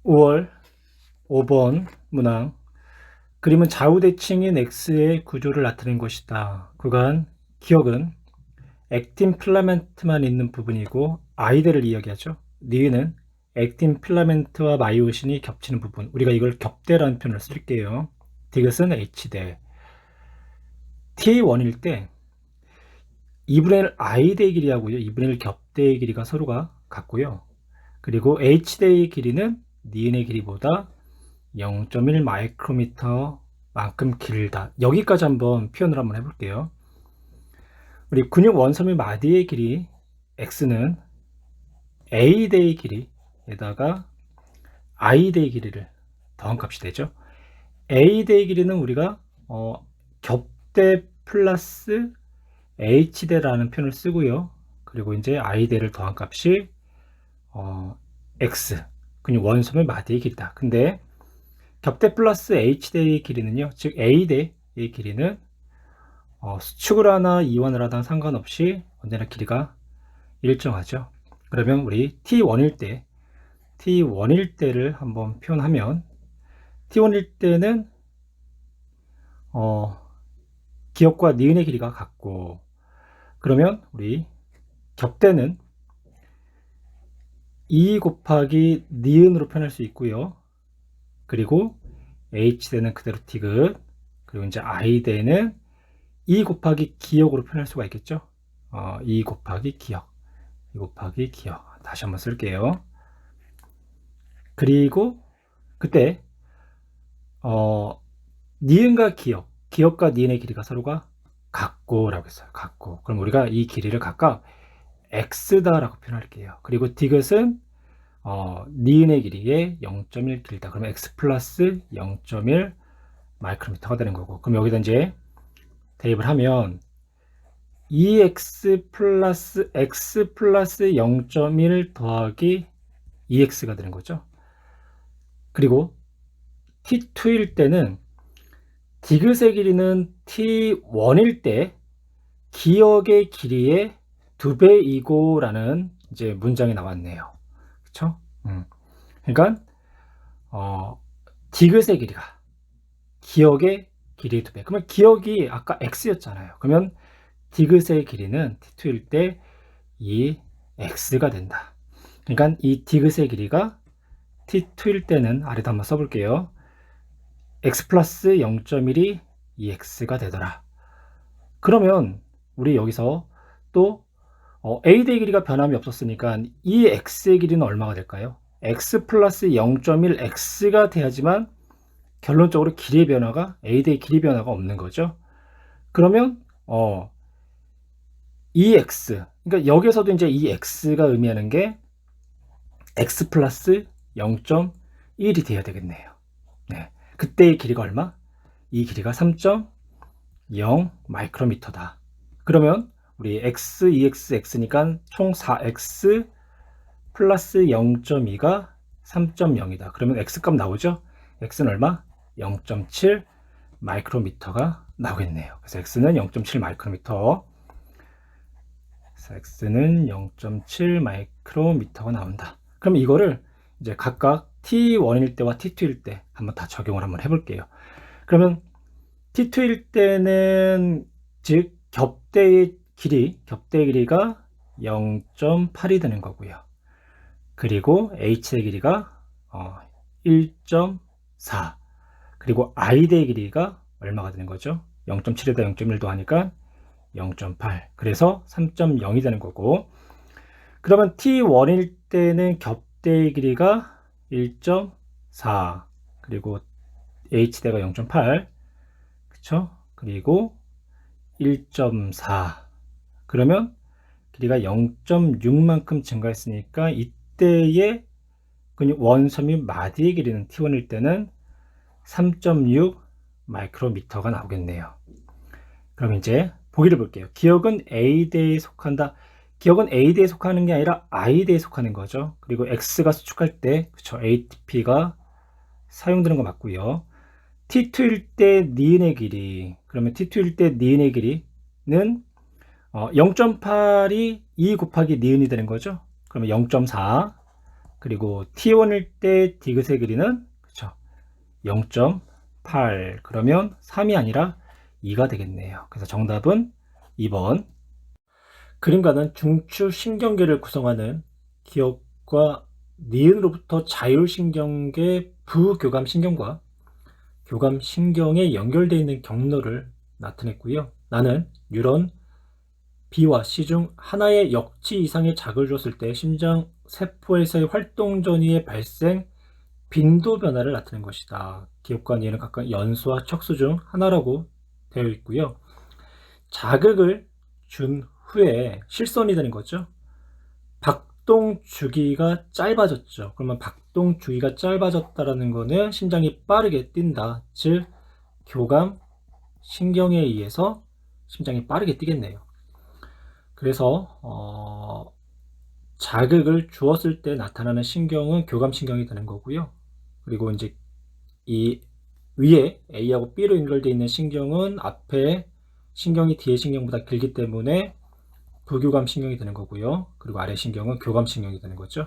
5월 5번 문항. 그림은 좌우대칭인 X의 구조를 나타낸 것이다. 그간 기억은 액틴 필라멘트만 있는 부분이고 아이들을 이야기하죠. 니은은 액틴 필라멘트와 마이오신이 겹치는 부분. 우리가 이걸 겹대라는 표현을 쓸게요. 디귿은 H대. T1일 때 2분의 1 I대의 길이하고요. 2분의 1 겹대의 길이가 서로가 같고요. 그리고 H대의 길이는 니은의 길이보다 0.1 마이크로미터만큼 길다. 여기까지 한번 표현을 한번 해볼게요. 우리 근육 원섬의 마디의 길이 x는 a대의 길이에다가 i대의 길이를 더한 값이 되죠. a대의 길이는 우리가 겹대 플러스 h대라는 표현을 쓰고요. 그리고 이제 i대를 더한 값이 x 근육 원섬의 마디의 길이다. 근데 겹대 플러스 h대의 길이는요, 즉 a대의 길이는 수축을 하나 이완을 하나 상관없이 언제나 길이가 일정하죠. 그러면 우리 T1일 때를 한번 표현하면 T1일 때는 기역과 니은의 길이가 같고, 그러면 우리 겹대는 2 곱하기 니은으로 표현할 수 있고요. 그리고 H대는 그대로 디귿, 그리고 이제 I대는 2 곱하기 기역으로 표현할 수가 있겠죠. 2 곱하기 기역, 2 곱하기 기역. 다시 한번 쓸게요. 그리고 그때 니은과 기역과 니은의 길이가 서로가 같고라고 했어요. 같고. 그럼 우리가 이 길이를 각각 x다라고 표현할게요. 그리고 디귿은 니은의 길이에 0.1 길다. 그러면 x 플러스 0.1 마이크로미터가 되는 거고. 그럼 여기다 이제 대입을 하면 2x 플러스 x 플러스 0.1 더하기 2x가 되는 거죠. 그리고 t2일 때는 디귿의 길이는 t1일 때 기역의 길이의 2배이고 라는 이제 문장이 나왔네요. 그쵸? 그러니까 디귿의 길이가 기역의 길이의 2배. 그러면 기역이 아까 x였잖아요. 그러면 디귿의 길이는 t2일 때 이 x가 된다. 그러니까 이 디귿의 길이가 t2일 때는 아래다 한번 써볼게요. x 플러스 0.1이 2x가 되더라. 그러면 우리 여기서 또 a대의 길이가 변함이 없었으니까 이 x의 길이는 얼마가 될까요? x 플러스 0.1x가 돼야지만 결론적으로 길이의 변화가 a대의 길이 변화가 없는 거죠. 그러면 이 x, 그러니까 여기서도 이제 이 x가 의미하는 게 x 플러스 0.1이 돼야 되겠네요. 네. 그때의 길이가 얼마? 이 길이가 3.0 마이크로미터다. 그러면 우리 x, 2x, x니까 총 4x 플러스 0.2가 3.0이다. 그러면 x값 나오죠? x는 얼마? 0.7 마이크로미터가 나오겠네요. 그래서 x는 0.7 마이크로미터. x는 0.7 마이크로미터가 나온다. 그럼 이거를 이제 각각 t1일 때와 t2일 때 한번 다 적용을 한번 해볼게요. 그러면 t2일 때는 즉 겹대의 길이가 0.8이 되는 거고요. 그리고 h의 길이가 1.4, 그리고 i대의 길이가 얼마가 되는 거죠? 0.7에다 0.1도 하니까 0.8, 그래서 3.0이 되는 거고, 그러면 t1일 때는 겹대의 길이가 1.4, 그리고 h대가 0.8, 그쵸? 그리고 1.4, 그러면 길이가 0.6만큼 증가했으니까 이때의 근육 원섬 및 마디의 길이는 t1일 때는 3.6 마이크로미터가 나오겠네요. 그럼 이제 보기를 볼게요. 기억은 A대에 속한다. 기억은 A대에 속하는 게 아니라 I대에 속하는 거죠. 그리고 X가 수축할 때, 그쵸, ATP가 사용되는 거 맞고요. T2일 때 니은의 길이, 그러면 T2일 때 니은의 길이는 0.8이 2 곱하기 니은이 되는 거죠. 그러면 0.4, 그리고 T1일 때 디귿의 길이는 그쵸 0.8 그러면 3이 아니라 2가 되겠네요. 그래서 정답은 2번. 그림과는 중추 신경계를 구성하는 기억과 니은으로부터 자율신경계 부교감신경과 교감신경에 연결되어 있는 경로를 나타냈고요. 나는 뉴런 B와 C 중 하나의 역치 이상의 자극을 줬을 때 심장 세포에서의 활동 전이의 발생 빈도 변화를 나타낸 것이다. 기억과 니은은 각각 연수와 척수 중 하나라고 되어 있고요. 자극을 준 후에 실선이 되는 거죠. 박동 주기가 짧아졌죠. 그러면 박동 주기가 짧아졌다라는 거는 심장이 빠르게 뛴다. 즉 교감 신경에 의해서 심장이 빠르게 뛰겠네요. 그래서 자극을 주었을 때 나타나는 신경은 교감 신경이 되는 거고요. 그리고 이제 이 위에 A하고 B로 연결되어 있는 신경은 앞에 신경이 뒤에 신경보다 길기 때문에 부교감 신경이 되는 거고요. 그리고 아래 신경은 교감 신경이 되는 거죠.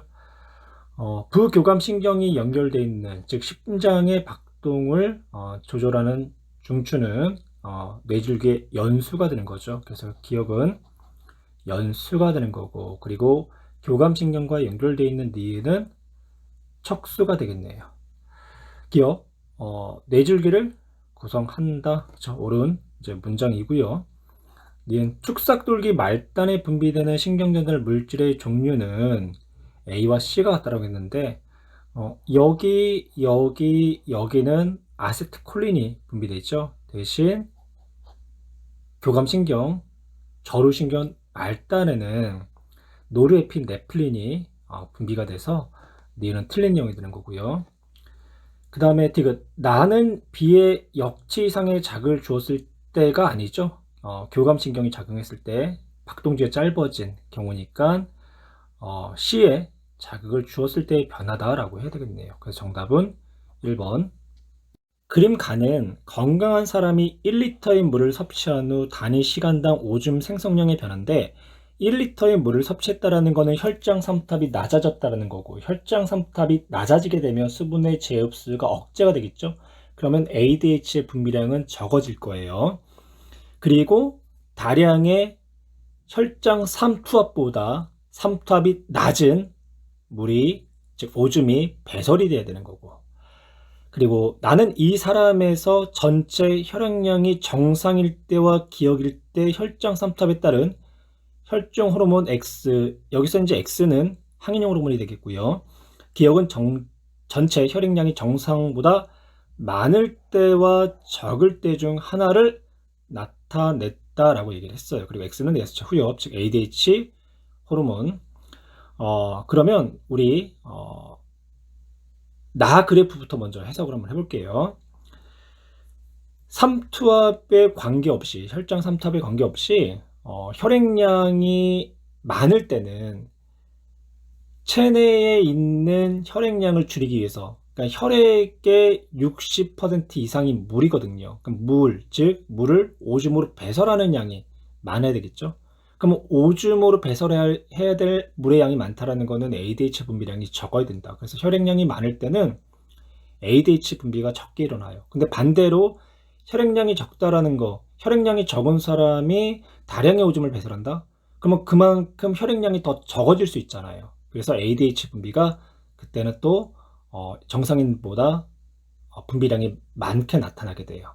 부교감 신경이 연결되어 있는, 즉 심장의 박동을 조절하는 중추는 뇌줄기의 연수가 되는 거죠. 그래서 기억은 연수가 되는 거고, 그리고 교감 신경과 연결되어 있는 니은 척수가 되겠네요. 기억 뇌줄기를 구성한다. 그쵸? 옳은 이제 문장이고요. 니은 축삭돌기 말단에 분비되는 신경전달 물질의 종류는 A와 C가 같다라고 했는데 여기는 아세트콜린이 분비되어 있죠. 대신 교감신경, 저루신경 말단에는 노르에핀네프린이 분비가 돼서 니은은 틀린 내용이 되는 거고요. 그 다음에 디귿, 나는 B의 역치 이상의 자극을 주었을 때가 아니죠. 교감신경이 작용했을 때 박동주가 짧아진 경우니까 C에 자극을 주었을 때의 변화다라고 해야 되겠네요. 그래서 정답은 1번. 그림 가는 건강한 사람이 1리터의 물을 섭취한 후 단위 시간당 오줌 생성량의 변화인데 1리터의 물을 섭취했다라는 것은 혈장 삼탑이 낮아졌다라는 거고, 혈장 삼탑이 낮아지게 되면 수분의 재흡수가 억제가 되겠죠. 그러면 ADH의 분비량은 적어질 거예요. 그리고 다량의 혈장 삼투압보다 삼투압이 낮은 물이, 즉 오줌이 배설이 돼야 되는 거고, 그리고 나는 이 사람에서 전체 혈액량이 정상일 때와 기억일 때 혈장 삼투압에 따른 혈중 호르몬 X, 여기서 이제 X는 항인형 호르몬이 되겠고요. 기억은 전체 혈액량이 정상보다 많을 때와 적을 때 중 하나를 나타냈다라고 얘기를 했어요. 그리고 X는 S차 후엽, 즉 ADH 호르몬. 그러면 우리 나 그래프부터 먼저 해석을 한번 해볼게요. 삼투압에 관계없이, 혈장 삼투압에 관계없이 혈액량이 많을 때는 체내에 있는 혈액량을 줄이기 위해서, 그러니까 혈액의 60% 이상이 물이거든요. 그럼 즉 물을 오줌으로 배설하는 양이 많아야 되겠죠. 그럼 오줌으로 배설해야 될 물의 양이 많다라는 거는 ADH 분비량이 적어야 된다. 그래서 혈액량이 많을 때는 ADH 분비가 적게 일어나요. 근데 반대로 혈액량이 적다라는 거, 혈액량이 적은 사람이 다량의 오줌을 배설한다? 그러면 그만큼 혈액량이 더 적어질 수 있잖아요. 그래서 ADH 분비가 그때는 또 정상인보다 분비량이 많게 나타나게 돼요.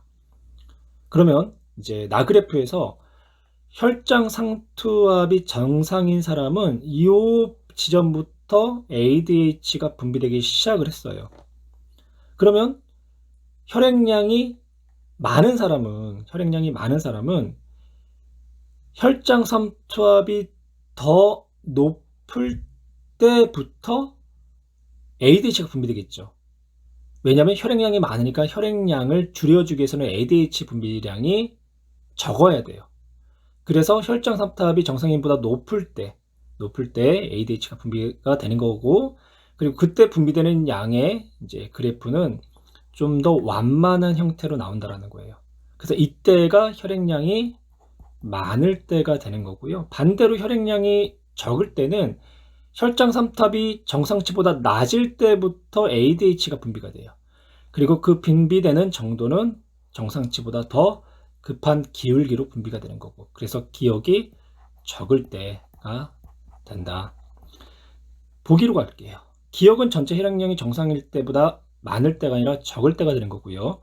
그러면 이제 나그래프에서 혈장 상투압이 정상인 사람은 이 지점부터 ADH가 분비되기 시작을 했어요. 그러면 혈액량이 많은 사람은 혈장 삼투압이 더 높을 때부터 ADH가 분비되겠죠. 왜냐하면 혈액량이 많으니까 혈액량을 줄여주기 위해서는 ADH 분비량이 적어야 돼요. 그래서 혈장 삼투압이 정상인보다 높을 때 ADH가 분비가 되는 거고, 그리고 그때 분비되는 양의 이제 그래프는 좀 더 완만한 형태로 나온다라는 거예요. 그래서 이때가 혈액량이 많을 때가 되는 거고요. 반대로 혈액량이 적을 때는 혈장 3탑이 정상치보다 낮을 때부터 ADH가 분비가 돼요. 그리고 그 분비되는 정도는 정상치보다 더 급한 기울기로 분비가 되는 거고, 그래서 기억이 적을 때가 된다. 보기로 갈게요. 기억은 전체 혈액량이 정상일 때보다 많을 때가 아니라 적을 때가 되는 거고요.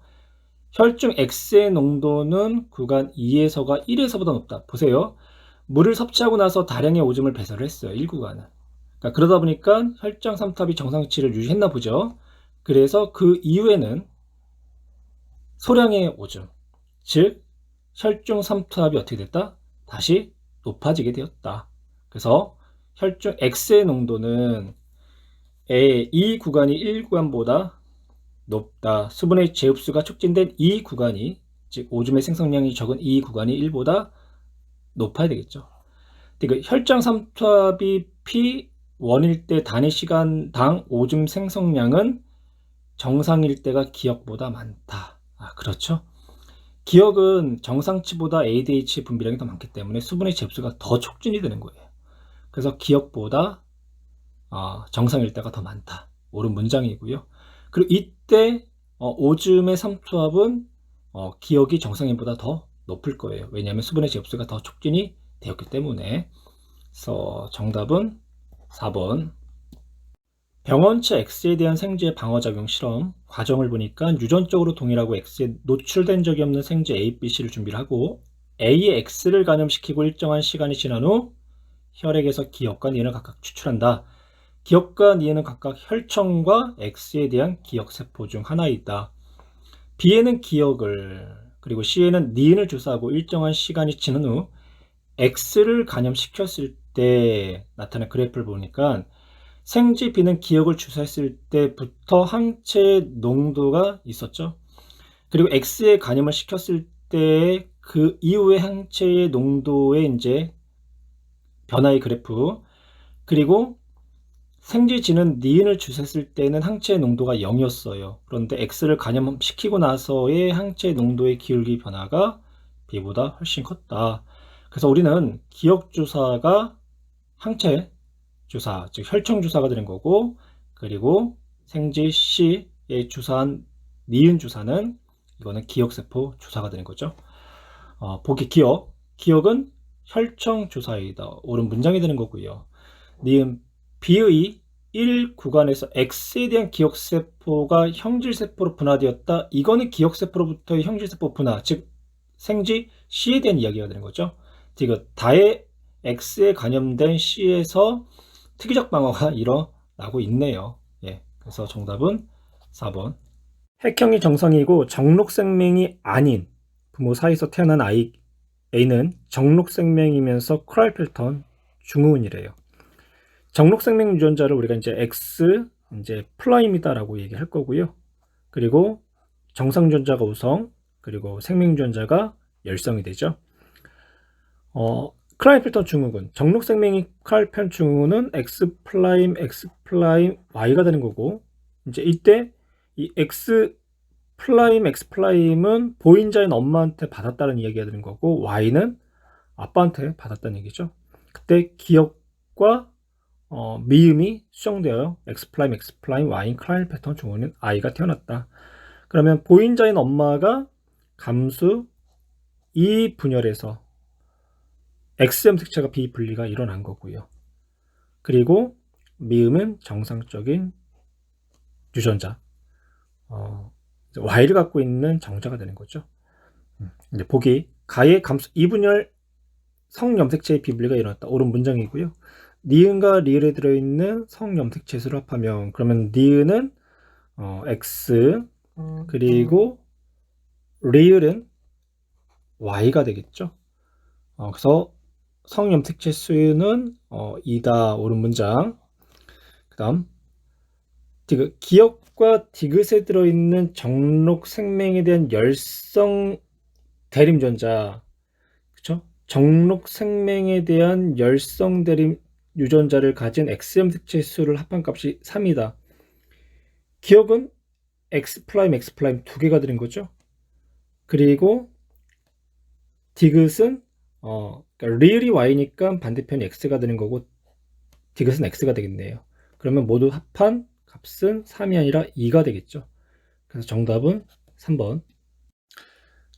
혈중 X의 농도는 구간 2에서가 1에서보다 높다. 보세요. 물을 섭취하고 나서 다량의 오줌을 배설을 했어요. 1구간은. 그러니까 그러다 보니까 혈장 3탑이 정상치를 유지했나 보죠. 그래서 그 이후에는 소량의 오줌, 즉 혈중 3탑이 어떻게 됐다? 다시 높아지게 되었다. 그래서 혈중 X의 농도는 이 구간이 1구간보다 높다. 수분의 재흡수가 촉진된 이 구간이, 즉 오줌의 생성량이 적은 이 구간이 1보다 높아야 되겠죠. 그 혈장 3탑이 P1일 때 단위 시간당 오줌 생성량은 정상일 때가 기억보다 많다. 그렇죠. 기억은 정상치보다 ADH 분비량이 더 많기 때문에 수분의 재흡수가 더 촉진이 되는 거예요. 그래서 기억보다 정상일 때가 더 많다. 옳은 문장이고요. 그리고 이때 오줌의 삼투압은 기억이 정상인보다 더 높을 거예요. 왜냐하면 수분의 재흡수가 더 촉진이 되었기 때문에. 그래서 정답은 4번. 병원체 X에 대한 생쥐의 방어작용 실험 과정을 보니까 유전적으로 동일하고 X에 노출된 적이 없는 생쥐 A, B, C를 준비를 하고 A에 X를 감염시키고 일정한 시간이 지난 후 혈액에서 기억과 니은을 각각 추출한다. 기억과 니은은 각각 혈청과 X에 대한 기억세포 중 하나이다. B에는 기억을, 그리고 C에는 니은을 주사하고 일정한 시간이 지난 후 X를 감염시켰을 때 나타난 그래프를 보니까 생쥐 B는 기억을 주사했을 때부터 항체의 농도가 있었죠. 그리고 X에 감염을 시켰을 때 그 이후에 항체의 농도의 이제 변화의 그래프, 그리고 생쥐 G는 니은을 주사했을 때는 항체의 농도가 0이었어요. 그런데 X를 감염시키고 나서의 항체의 농도의 기울기 변화가 B보다 훨씬 컸다. 그래서 우리는 기억 주사가 항체 주사, 즉 혈청 주사가 되는 거고, 그리고 생쥐 C에 주사한 니은 주사는 이거는 기억세포 주사가 되는 거죠. 보기 기억은 혈청 주사이다. 옳은 문장이 되는 거고요. 니은 B의 1 구간에서 X에 대한 기억세포가 형질세포로 분화되었다. 이거는 기억세포로부터의 형질세포 분화, 즉 생쥐 C에 대한 이야기가 되는 거죠. 지금 다의 X에 감염된 C에서 특이적 방어가 일어나고 있네요. 예, 그래서 정답은 4번. 핵형이 정상이고 정록생명이 아닌 부모 사이에서 태어난 아이 A는 정록생명이면서 크라이펠턴 중후군이래요. 정록생명 유전자를 우리가 이제 X 이제 플라임이다라고 얘기할 거고요. 그리고 정상 유전자가 우성, 그리고 생명 유전자가 열성이 되죠. 크라이펠턴 증후군, 정록생명이 크라이펠턴 증후군은 X 플라임, X 플라임, Y가 되는 거고, 이제 이때 이 X 플라임, X 플라임은 보인자인 엄마한테 받았다는 이야기가 되는 거고, Y는 아빠한테 받았다는 얘기죠. 그때 기억과 미음이 수정되어 X 플라임, X 플라임, Y인 크라이펠턴 증후군은 아이가 태어났다. 그러면 보인자인 엄마가 감수 이 분열에서 X염 색채가 비분리가 일어난 거고요. 그리고 미음은 정상적인 유전자, Y를 갖고 있는 정자가 되는 거죠. 이제 보기 가의 감수 이분열 성염색체의 비분리가 일어났다. 옳은 문장이고요. 니은과 리을에 들어있는 성염색체 수를 합하면, 그러면 니은은 X, 그리고 리을은 Y가 되겠죠. 그래서 성염색체 수는 2다. 옳은 문장. 그 다음 기억과 디귿에 들어있는 정록 생명에 대한 열성 대림 유전자, 그쵸? 정록 생명에 대한 열성 대림 유전자를 가진 X염색체 수를 합한 값이 3이다. 기억은 X 플라임, X 플라임 두 개가 되는 거죠. 그리고 디귿은 그러니까 리을이 Y니까 반대편이 X가 되는 거고, 디귿은 x가 되겠네요. 그러면 모두 합한 값은 3이 아니라 2가 되겠죠. 그래서 정답은 3번.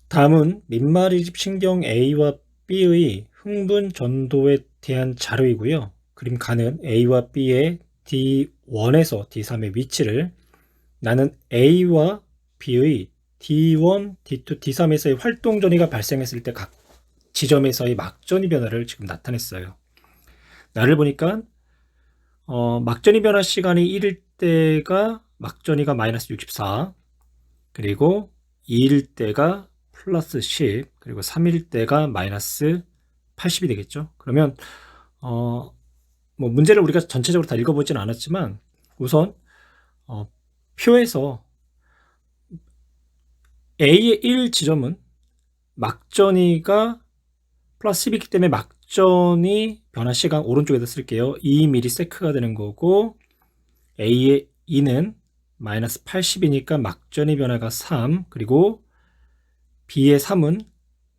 다음은 민마리집 신경 A와 B의 흥분 전도에 대한 자료이고요. 그림 가는 A와 B의 D1에서 D3의 위치를, 나는 A와 B의 D1, D2, D3에서의 활동 전이가 발생했을 때 각 지점에서의 막전이 변화를 지금 나타냈어요. 나를 보니까 막전이 변화 시간이 1일 때가 막전이가 마이너스 64, 그리고 2일 때가 플러스 10, 그리고 3일 때가 마이너스 80이 되겠죠. 그러면 뭐 문제를 우리가 전체적으로 다 읽어보지는 않았지만 우선 표에서 A의 1 지점은 막전이가 플러스 10이기 때문에 막전이 변화 시간 오른쪽에다 쓸게요. 2ms가 되는 거고, A의 2는 마이너스 80이니까 막전의 변화가 3, 그리고 B의 3은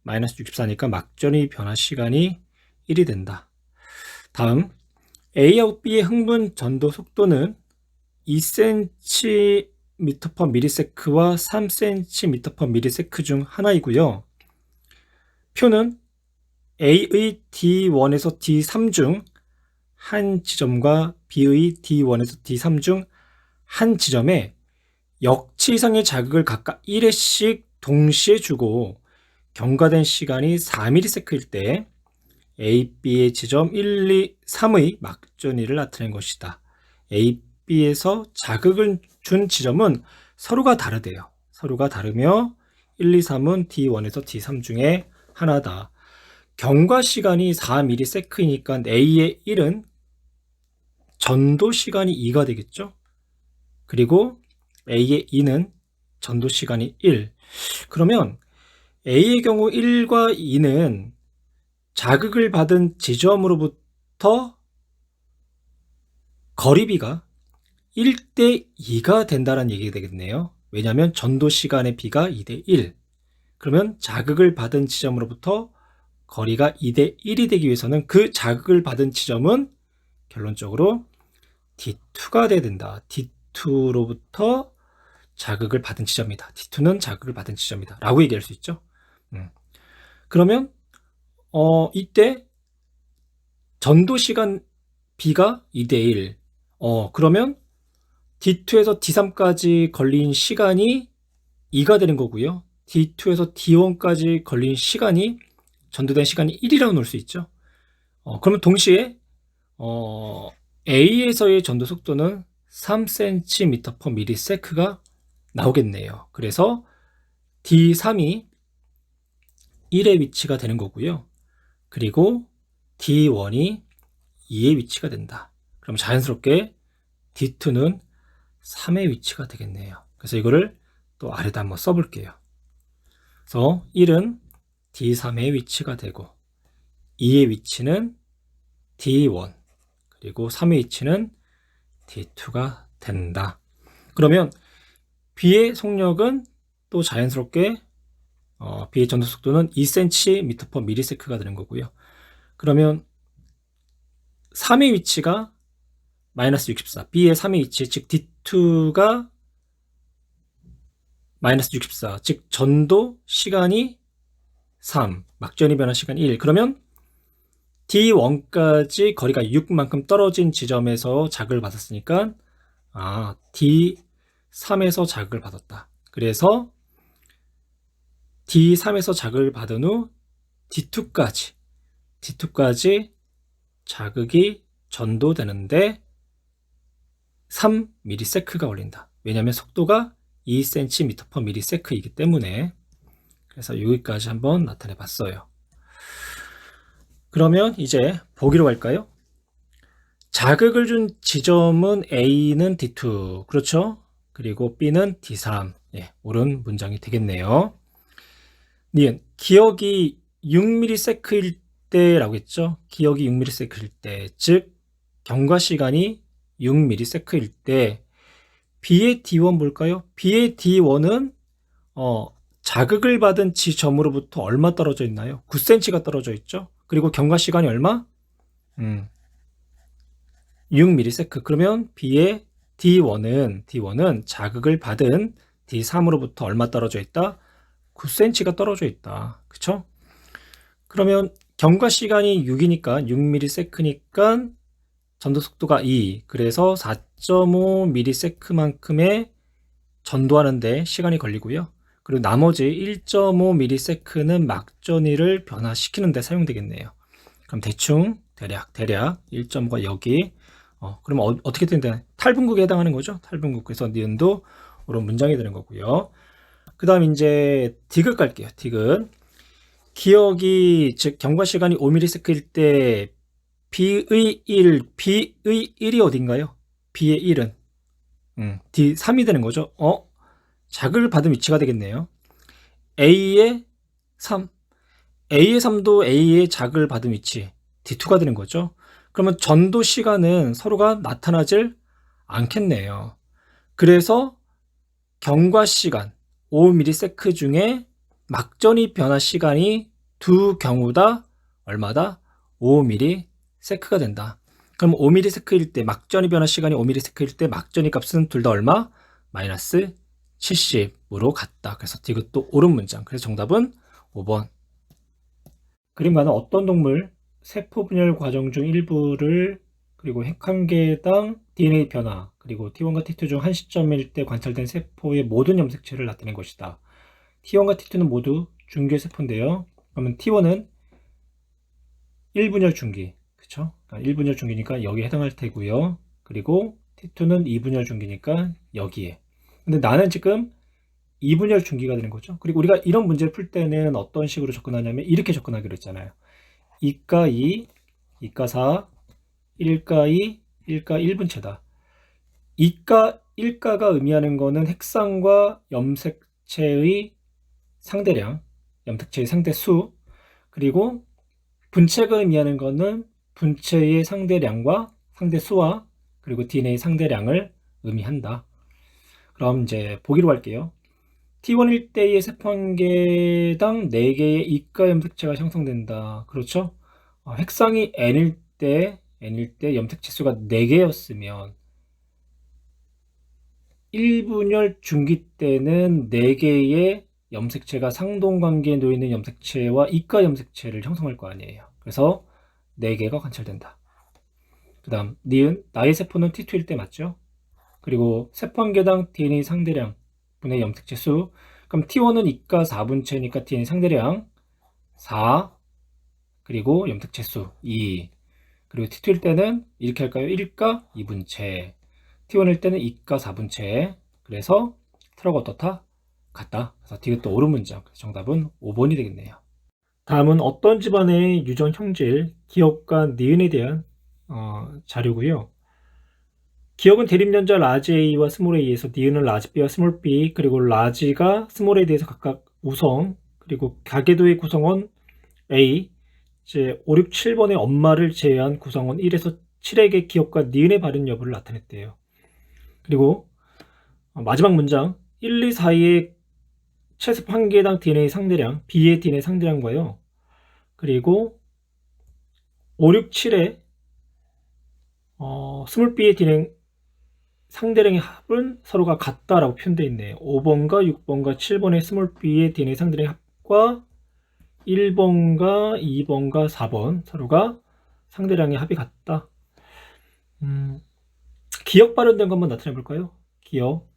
마이너스 64니까 막전의 변화 시간이 1이 된다. 다음, A하고 B의 흥분 전도 속도는 2cm/ms와 3cm/ms 중 하나이고요. 표는 A의 D1에서 D3 중 한 지점과 B의 D1에서 D3 중 한 지점에 역치 이상의 자극을 각각 1회씩 동시에 주고 경과된 시간이 4ms일 때 A, B의 지점 1, 2, 3의 막전이를 나타낸 것이다. A, B에서 자극을 준 지점은 서로가 다르대요. 서로가 다르며 1, 2, 3은 D1에서 D3 중에 하나다. 경과 시간이 4ms이니까 A의 1은 전도 시간이 2가 되겠죠. 그리고 A의 2는 전도 시간이 1. 그러면 A의 경우 1과 2는 자극을 받은 지점으로부터 거리비가 1대 2가 된다는 얘기가 되겠네요. 왜냐하면 전도 시간의 비가 2대 1. 그러면 자극을 받은 지점으로부터 거리가 2대 1이 되기 위해서는 그 자극을 받은 지점은 결론적으로 D2가 돼야 된다. D2로부터 자극을 받은 지점이다. D2는 자극을 받은 지점이다. 라고 얘기할 수 있죠. 그러면 이때 전도 시간 B가 2대 1. 그러면 D2에서 D3까지 걸린 시간이 2가 되는 거고요. D2에서 D1까지 걸린 시간이 전도된 시간이 1이라고 놓을 수 있죠. 그러면 동시에 A에서의 전도 속도는 3cm/ms가 나오겠네요. 그래서 D3이 1의 위치가 되는 거고요. 그리고 D1이 2의 위치가 된다. 그럼 자연스럽게 D2는 3의 위치가 되겠네요. 그래서 이거를 또 아래다 한번 써볼게요. 그래서 1은 D3의 위치가 되고 2의 위치는 D1 그리고 3의 위치는 D2가 된다. 그러면 B의 속력은 또 자연스럽게 B의 전도 속도는 2cm/ms가 되는 거고요. 그러면 3의 위치가 마이너스 64, B의 3의 위치, 즉 D2가 마이너스 64, 즉 전도 시간이 3, 막전이 변화 시간이 1. 그러면 D1까지 거리가 6만큼 떨어진 지점에서 자극을 받았으니까 D3에서 자극을 받았다. 그래서 D3에서 자극을 받은 후 D2까지 자극이 전도되는데 3ms가 걸린다. 왜냐하면 속도가 2cm/ms이기 때문에. 그래서 여기까지 한번 나타내 봤어요. 그러면 이제 보기로 갈까요? 자극을 준 지점은 A는 D2, 그렇죠? 그리고 B는 D3. 예, 옳은 문장이 되겠네요. 니은 기억이 6ms일 때라고 했죠? 기억이 6ms일 때, 즉 경과 시간이 6ms일 때 B의 D1 볼까요? B의 D1은 자극을 받은 지점으로부터 얼마 떨어져 있나요? 9cm가 떨어져 있죠? 그리고 경과 시간이 얼마? 6ms. 그러면 B의 D1은 자극을 받은 D3으로부터 얼마 떨어져 있다? 9cm가 떨어져 있다. 그쵸? 그러면 경과 시간이 6이니까 6ms니까 전도 속도가 2. 그래서 4.5ms만큼의 전도하는데 시간이 걸리고요. 그리고 나머지 1.5ms는 막전위를 변화시키는 데 사용되겠네요. 그럼 대충 대략 1.5가 여기. 그러면 어떻게 된다? 탈분극에 해당하는 거죠. 탈분극. 그래서 니은도 이런 문장이 되는 거고요. 그 다음 이제 디귿 갈게요. 디귿. 기억이 즉 경과 시간이 5ms일 때 B의 1이 어딘가요? B의 1은 D3이 되는 거죠. 자극을 받은 위치가 되겠네요. A의 3. A의 3도 A의 자극을 받은 위치 D2가 되는 거죠. 그러면 전도 시간은 서로가 나타나질 않겠네요. 그래서 경과 시간 5ms 중에 막전이 변화 시간이 두 경우 다 얼마다? 5ms가 된다. 그럼 5ms일 때 막전이 변화 시간이 5ms일 때 막전이 값은 둘 다 얼마? 마이너스 70으로 같다. 그래서 디귿도 옳은 문장. 그래서 정답은 5번. 그림과는 어떤 동물 세포 분열 과정 중 일부를 그리고 핵 한 개당 DNA 변화 그리고 T1과 T2 중 한 시점일 때 관찰된 세포의 모든 염색체를 나타낸 것이다. T1과 T2는 모두 중계세포인데요. 그러면 T1은 1분열 중기, 그쵸? 1분열 중기니까 여기에 해당할 테고요. 그리고 T2는 2분열 중기니까 여기에. 근데 나는 지금 2분열 중기가 되는 거죠. 그리고 우리가 이런 문제를 풀 때는 어떤 식으로 접근하냐면 이렇게 접근하기로 했잖아요. 2가 2, 2가 4, 1가 2, 1가 1분체다. 2가 1가가 의미하는 거는 핵상과 염색체의 상대량, 염색체의 상대수, 그리고 분체가 의미하는 거는 분체의 상대량과 상대수와 그리고 DNA 상대량을 의미한다. 그럼 이제 보기로 할게요. T1일 때의 세포 한 개당 4개의 이가 염색체가 형성된다. 그렇죠? 핵상이 N일 때 염색체 수가 4개였으면 1분열 중기 때는 4개의 염색체가 상동관계에 놓이는 염색체와 이가 염색체를 형성할 거 아니에요. 그래서 4개가 관찰된다. 그 다음 니은 나의 세포는 T2일 때 맞죠? 그리고 세포 한 개당 DNA 상대량 분의 염색체 수. 그럼 T1은 이가 4분체니까 DNA 상대량 4 그리고 염색체 수 2. 그리고 T2일 때는 이렇게 할까요? 1가 2분체. T1일 때는 2가 4분체. 그래서 트러가 어떻다? 같다. 그래서 디귿도 옳은 문장. 그래서 정답은 5번이 되겠네요. 다음은 어떤 집안의 유전 형질, 기억과 니은에 대한 자료고요. 기억은 대립연자 라지 A와 스몰 A에서 니은은 라지 B와 스몰 B, 그리고 라지가 스몰 A에 대해서 각각 우성, 그리고 가계도의 구성원 A, 이제 5, 6, 7번의 엄마를 제외한 구성원 1에서 7에게 기억과 니은의 발현 여부를 나타냈대요. 그리고 마지막 문장 1, 2, 4의 채습 한 개당 DNA 상대량, B의 DNA 상대량과요. 그리고 5, 6, 7의 스몰 B의 DNA 상대량의 합은 서로가 같다라고 표현되어 있네요. 5번과 6번과 7번의 스몰 b의 DNA 상대량의 합과 1번과 2번과 4번 서로가 상대량의 합이 같다. 기억 발현된 것만 나타내 볼까요? 기억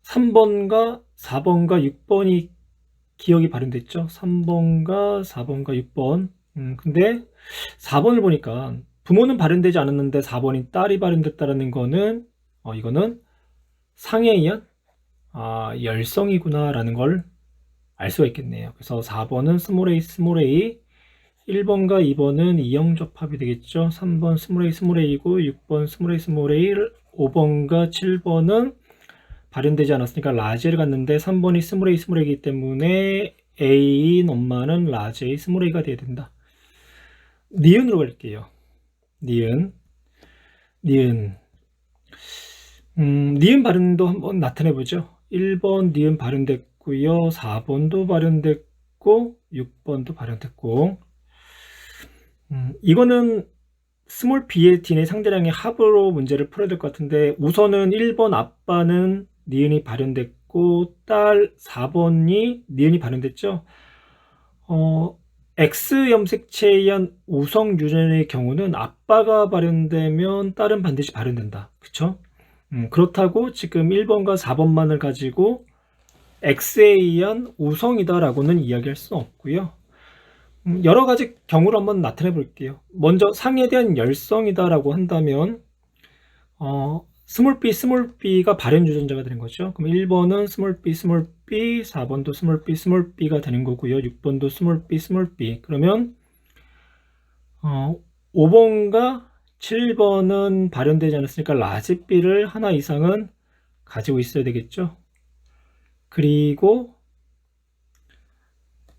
3번과 4번과 6번이 기억이 발현됐죠. 3번과 4번과 6번. 근데 4번을 보니까 부모는 발현되지 않았는데 4번이 딸이 발현됐다는 거는 이거는 상에 의한 열성이구나 라는 걸 알 수가 있겠네요. 그래서 4번은 스몰 a 1번과 2번은 이형접합이 되겠죠. 3번 스몰 a이고 6번 스몰 a 5번과 7번은 발현되지 않았으니까 라지를 갔는데 3번이 스몰 a이기 때문에 A인 엄마는 라지 A 스몰 a가 돼야 된다. 니은으로 갈게요. 니은 발음도 한번 나타내 보죠. 1번 니은 발음됐고요. 4번도 발음됐고 6번도 발음됐고 이거는 스몰 b의 d의 상대량의 합으로 문제를 풀어야 될 것 같은데, 우선은 1번 아빠는 니은이 발현됐고 딸 4번이 니은이 발현됐죠. X 염색체에 의한 우성 유전의 경우는 아빠가 발현되면 딸은 반드시 발현된다. 그쵸? 그렇다고 지금 1번과 4번만을 가지고 X에 의한 우성이다라고는 이야기할 수는 없고요. 여러 가지 경우를 한번 나타내 볼게요. 먼저 상에 대한 열성이다라고 한다면 스몰 b가 발현 유전자가 되는 거죠. 그럼 1번은 스몰 b, 4번도 스몰 b가 되는 거고요. 6번도 스몰 b. 그러면 5번과 7번은 발현되지 않았으니까 라지 b를 하나 이상은 가지고 있어야 되겠죠. 그리고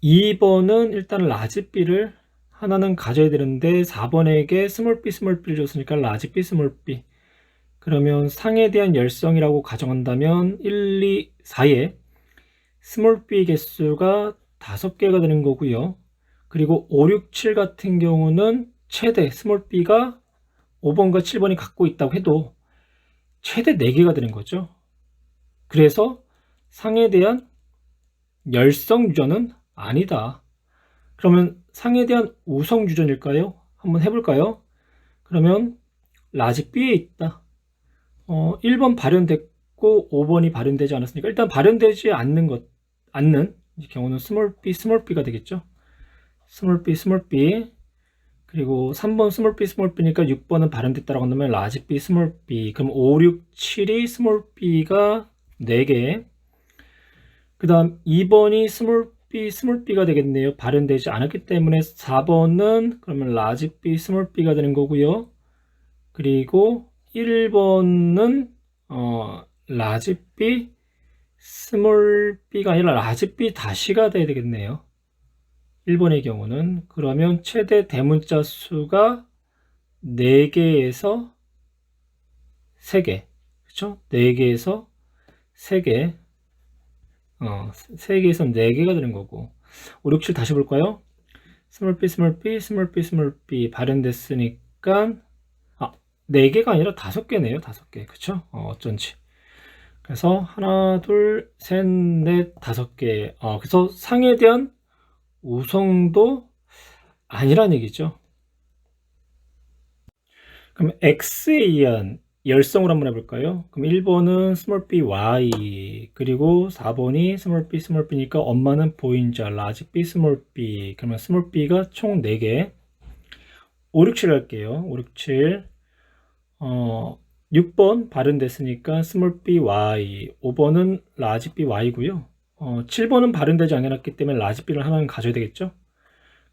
2번은 일단 라지 b를 하나는 가져야 되는데 4번에게 스몰 b를 줬으니까 라지 b, 스몰 b. 그러면 상에 대한 열성이라고 가정한다면 1, 2, 4에 스몰 b 개수가 5개가 되는 거고요. 그리고 5, 6, 7 같은 경우는 최대 스몰 b가 5번과 7번이 갖고 있다고 해도 최대 4개가 되는 거죠. 그래서 상에 대한 열성 유전은 아니다. 그러면 상에 대한 우성 유전일까요? 한번 해볼까요? 그러면 라지 b에 있다. 1번 발현됐고 5번이 발현되지 않았으니까 일단 발현되지 않는 경우는 스몰 b가 되겠죠. 스몰 b. 그리고 3번 스몰 b니까 6번은 발현됐다라고 한다면 라지 b, 스몰 b. 그럼 5, 6, 7이 스몰 b가 4개. 그 다음 2번이 스몰 b가 되겠네요. 발현되지 않았기 때문에 4번은 그러면 라지 b, 스몰 b가 되는 거고요. 그리고 1번은 라지 b, 스몰 b가 아니라 라지 b 다시가 돼야 되겠네요. 1번의 경우는. 그러면 최대 대문자 수가 4개에서 3개. 그쵸? 4개에서 3개. 3개에서 4개가 되는 거고. 5, 6, 7 다시 볼까요? 스몰 b 발현됐으니까 4개가 아니라 5개네요. 5개. 그쵸? 어쩐지. 그래서 하나, 둘, 셋, 넷, 5개. 그래서 상에 대한 우성도 아니란 얘기죠. 그럼 X에 의한 열성을 한번 해볼까요? 그럼 1번은 스몰 by, 그리고 4번이 스몰 b니까 엄마는 보인자, 라지 b, 스몰 b. 그러면 스몰 b가 총 4개. 5, 6, 7 할게요. 5, 6, 7. 6번 발현됐으니까 스몰 by, 5번은 라지 by고요. 7번은 발현되지 않았기 때문에 라지 b를 하나는 가져야 되겠죠.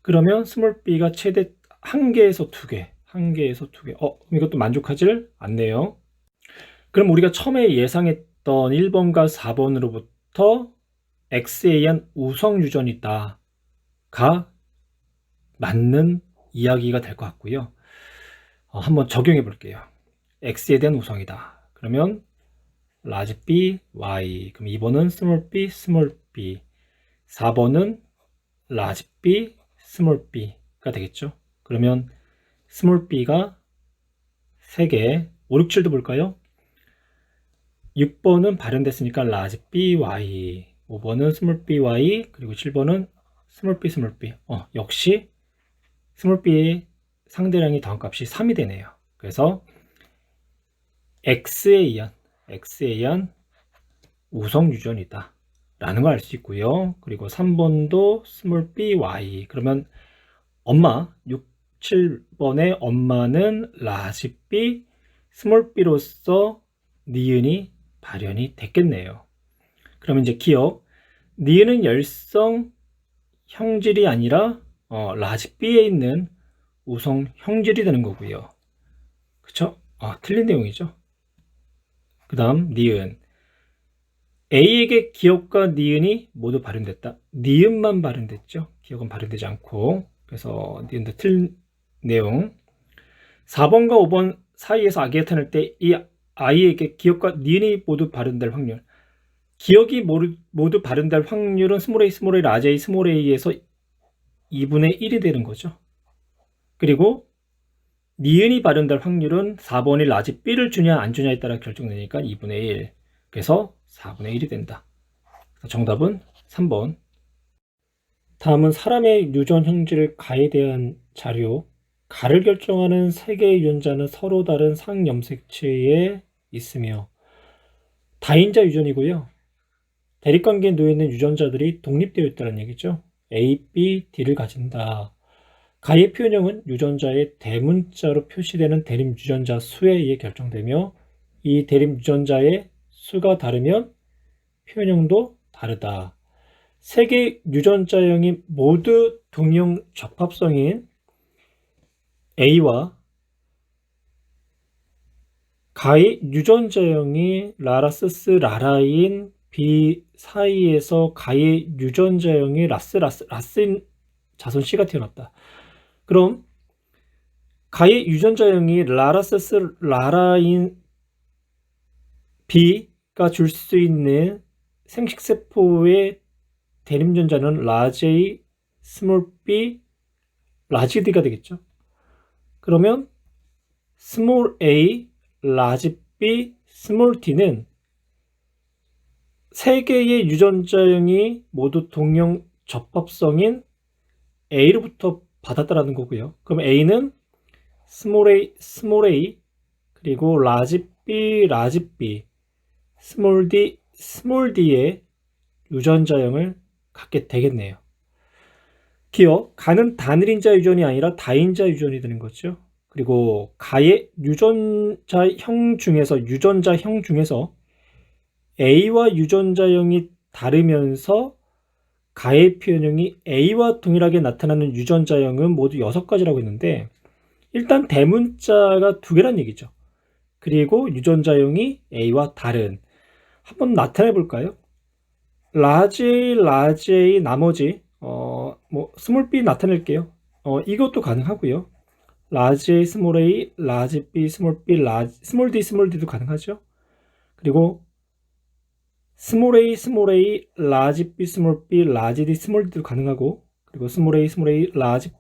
그러면 스몰 b가 최대 1개에서 2개, 1개에서 2개. 이것도 만족하질 않네요. 그럼 우리가 처음에 예상했던 1번과 4번으로부터 X에 의한 우성 유전이다가 맞는 이야기가 될 것 같고요. 한번 적용해 볼게요. X에 대한 우성이다. 그러면 라지 B, Y. 그럼 2번은 스몰 b. 4번은 라지 B, 스몰 b가 되겠죠. 그러면 스몰 b가 3개. 5, 6, 7도 볼까요? 6번은 발현됐으니까 라지 by. 5번은 스몰 by. 그리고 7번은 스몰 b. 역시 스몰 b의 상대량이 더한 값이 3이 되네요. 그래서 X에 의한 우성 유전이다 라는 걸 알 수 있고요. 그리고 3번도 스몰 by. 그러면 엄마 6, 7번의 엄마는 라지 B, 스몰 b로서 니은이 발현이 됐겠네요. 그러면 이제 기억, 니은은 열성 형질이 아니라 라지 B에 있는 우성 형질이 되는 거고요. 그쵸? 틀린 내용이죠. 그 다음 니은, A에게 기억과 니은이 모두 발현됐다. 니은만 발현됐죠. 기억은 발현되지 않고. 그래서 니은도 틀린 내용. 4번과 5번 사이에서 아기가 태어날 때 이 아이에게 기억과 니은이 모두 발현될 확률. 기억이 모두 발현될 확률은 스몰 a, 라지 a, 스몰 a에서 2분의 1이 되는 거죠. 그리고 니은이 발음될 확률은 4번이 라지 B를 주냐 안 주냐에 따라 결정되니까 2분의 1. 그래서 4분의 1이 된다. 정답은 3번. 다음은 사람의 유전 형질 가에 대한 자료. 가를 결정하는 세 개의 유전자는 서로 다른 상염색체에 있으며 다인자 유전이고요. 대립관계에 놓여있는 유전자들이 독립되어 있다는 얘기죠. A, B, D를 가진다. 가의 표현형은 유전자의 대문자로 표시되는 대립 유전자 수에 의해 결정되며 이 대립 유전자의 수가 다르면 표현형도 다르다. 세 개의 유전자형이 모두 동형 적합성인 A와 가의 유전자형이 라라스스 라라인 B 사이에서 가의 유전자형이 라스인 자손 C가 태어났다. 그럼 가의 유전자형이 라라스스 라라인 B가 줄 수 있는 생식세포의 대립유전자는 라지 A, 스몰 b, 라지 D가 되겠죠. 그러면 스몰 a, 라지 b, 스몰 d는 세 개의 유전자형이 모두 동형 접합성인 a로부터 받았다라는 거고요. 그럼 a는 스몰 a, 그리고 라지 b, 스몰 d의 유전자형을 갖게 되겠네요. 기억, 가는 단일인자 유전이 아니라 다인자 유전이 되는 거죠. 그리고 가의 유전자형 중에서 A와 유전자형이 다르면서 가의 표현형이 A와 동일하게 나타나는 유전자형은 모두 6가지라고 했는데 일단 대문자가 2개란 얘기죠. 그리고 유전자형이 A와 다른. 한번 나타내 볼까요? 라지 A 나머지 스몰 b 나타낼게요. 이것도 가능하고요. 라지 A, 스몰 a, 라지 b, 스몰 b, 스몰 d도 가능하죠. 그리고 스몰 a, 라지 b, 스몰 b, 라지 d, 스몰 d도 가능하고, 그리고 스몰 a, 라지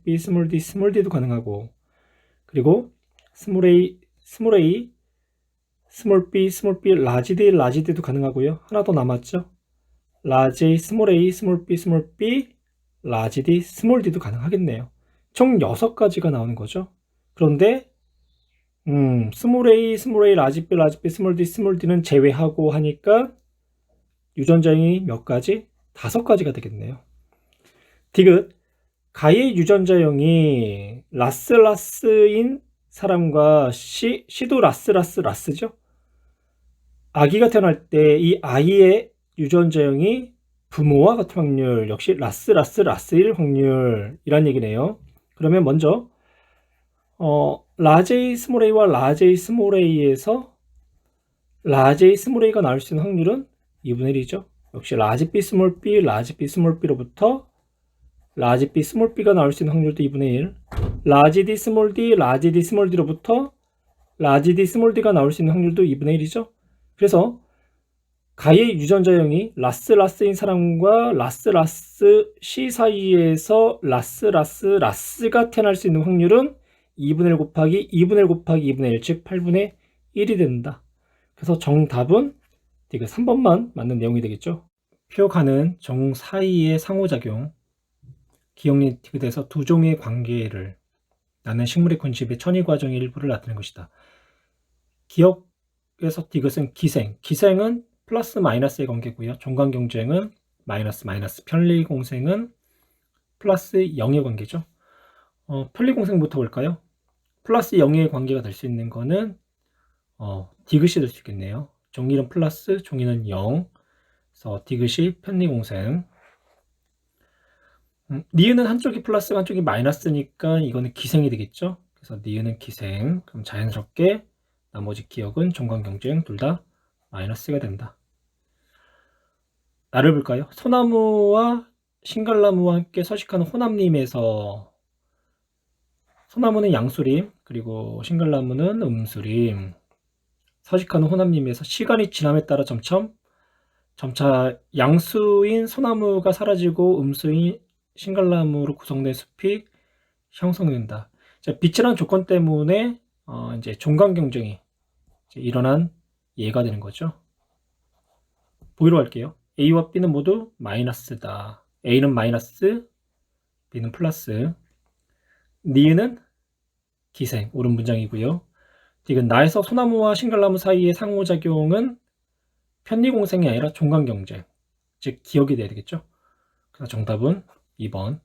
b, 스몰 d도 가능하고, 그리고 스몰 a, 스몰 b, 라지 d도 가능하고요. 하나 더 남았죠. 라지 A, 스몰 a, 스몰 b, 라지 d, 스몰 d도 가능하겠네요. 총 6가지가 나오는 거죠. 그런데 스몰 a, 라지 B, 스몰 d는 제외하고 하니까 유전자형이 몇 가지? 5가지가 되겠네요. 디귿, 가의 유전자형이 라스인 사람과 C도 라스죠. 아기가 태어날 때 이 아이의 유전자형이 부모와 같은 확률, 역시 라스일 확률이란 얘기네요. 그러면 먼저 라지 A 스몰 a와 라지 A 스몰 a에서 라지 A 스몰 a가 나올 수 있는 확률은 2분의 1이죠. 역시 라지 B 스몰 b로부터 라지 B 스몰 b가 나올 수 있는 확률도 2분의 1. 라지 D 스몰 d로부터 라지 D 스몰 d가 나올 수 있는 확률도 2분의 1이죠. 그래서 가의 유전자형이 라스인 사람과 라스 C 사이에서 라스가 태어날 수 있는 확률은 2분의 1 곱하기 2분의 1, 즉 8분의 1이 된다. 그래서 정답은 3번만 맞는 내용이 되겠죠. 표가는 종 사이의 상호작용, 기억리 디귿에서 두 종의 관계를 나는 식물의 군집의 천위 과정의 일부를 나타낸 것이다. 기억에서 디귿은 기생은 플러스 마이너스의 관계고요. 종관 경쟁은 마이너스, 편리공생은 플러스 0의 관계죠. 편리공생부터 볼까요? 플러스 0의 관계가 될 수 있는 거는 디귿이 될 수 있겠네요. 종이는 플러스, 종이는 0. 그래서 디귿이 편리공생. 니은은 한쪽이 플러스, 한쪽이 마이너스니까 이거는 기생이 되겠죠. 그래서 니은은 기생. 그럼 자연스럽게 나머지 기억은 종관 경쟁 둘 다 마이너스가 된다. 나를 볼까요? 소나무와 신갈나무와 함께 서식하는 호남림에서 소나무는 양수림, 그리고 신갈나무는 음수림. 서식하는 호남림에서 시간이 지남에 따라 점차 양수인 소나무가 사라지고 음수인 신갈나무로 구성된 숲이 형성된다. 자, 빛이라는 조건 때문에 이제 종간 경쟁이 이제 일어난 예가 되는 거죠. 보기로 할게요. A와 B는 모두 마이너스다. A는 마이너스, B는 플러스. 니은은 기생, 옳은 문장이고요. 디귿 나에서 소나무와 싱글나무 사이의 상호작용은 편리공생이 아니라 종간경쟁, 즉 기억이 돼야 되겠죠. 그래서 정답은 2번